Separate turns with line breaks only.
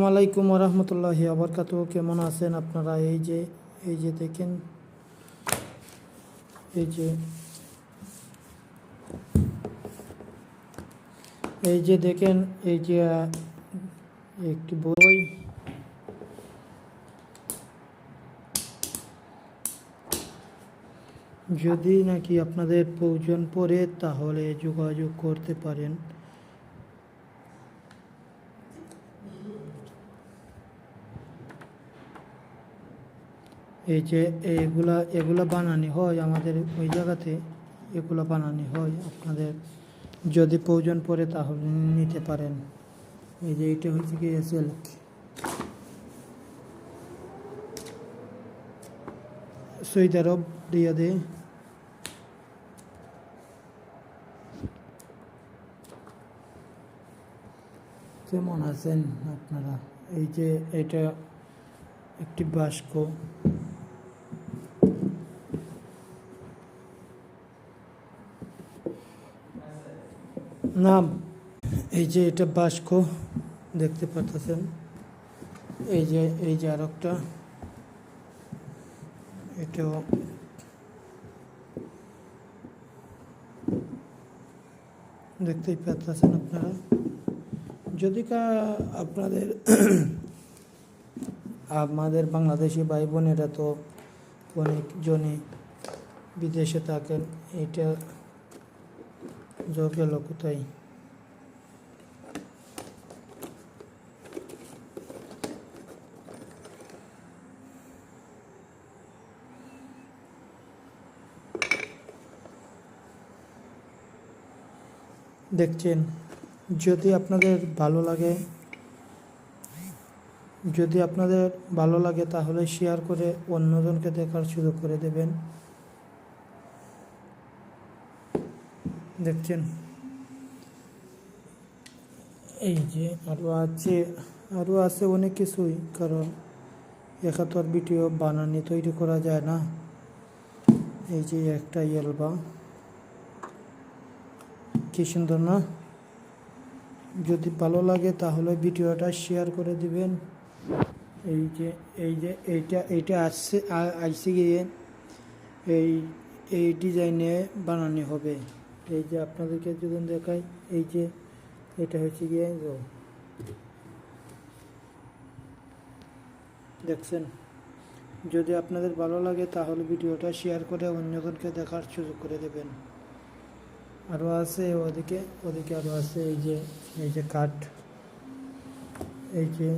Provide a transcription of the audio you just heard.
আলাইকুম রহমতুল্লাহি আবরকাতুহু। কেমন আছেন আপনারা? এই যে দেখেন, এই যে একটি বই। যদি নাকি আপনাদের প্রয়োজন পড়ে তাহলে যোগাযোগ করতে পারেন। এই যে এগুলা বানানি হয় আমাদের ওই জায়গাতে, এগুলো বানানি হয়। আপনাদের যদি প্রয়োজন পড়ে তাহলে নিতে পারেন। এই যে এটা হচ্ছে কি সিল্ক, সৌদি আরব, রিয়াদে। কেমন আছেন আপনারা? এই যে এটা একটি বাস্ক, নাম। এই যে এটা বাস্ক দেখতে পাচ্ছেন। এই যে আর একটা, এটাও দেখতেই পাচ্ছেন আপনারা। যদি আপনাদের আমাদের বাংলাদেশি ভাই বোনেরা তো অনেকজনই বিদেশে থাকেন। এটা গেল কোথায়? দেখছেন? যদি আপনাদের ভালো লাগে তাহলে শেয়ার করে অন্যজনকে দেখার সুযোগ করে দেবেন। দেখছেন? এই যে আরও আছে অনেক কিছুই, কারণ একাত্তর ভিডিও বানানি তৈরি করা যায় না। এই যে একটা অ্যালবাম, কি সুন্দর না? যদি ভালো লাগে তাহলে ভিডিওটা শেয়ার করে দিবেন। এইটা আইসে গিয়ে এই ডিজাইনে বানানো হবে। এই যে আপনাদেরকে যদি দেখাই, এই যে এটা হচ্ছে গিয়ে, দেখছেন? যদি আপনাদের ভালো লাগে তাহলে ভিডিওটা শেয়ার করে অন্যজনকে দেখার সুযোগ করে দেবেন। আরও আছে ওদিকে আরও আছে। এই যে কাঠ, এই যে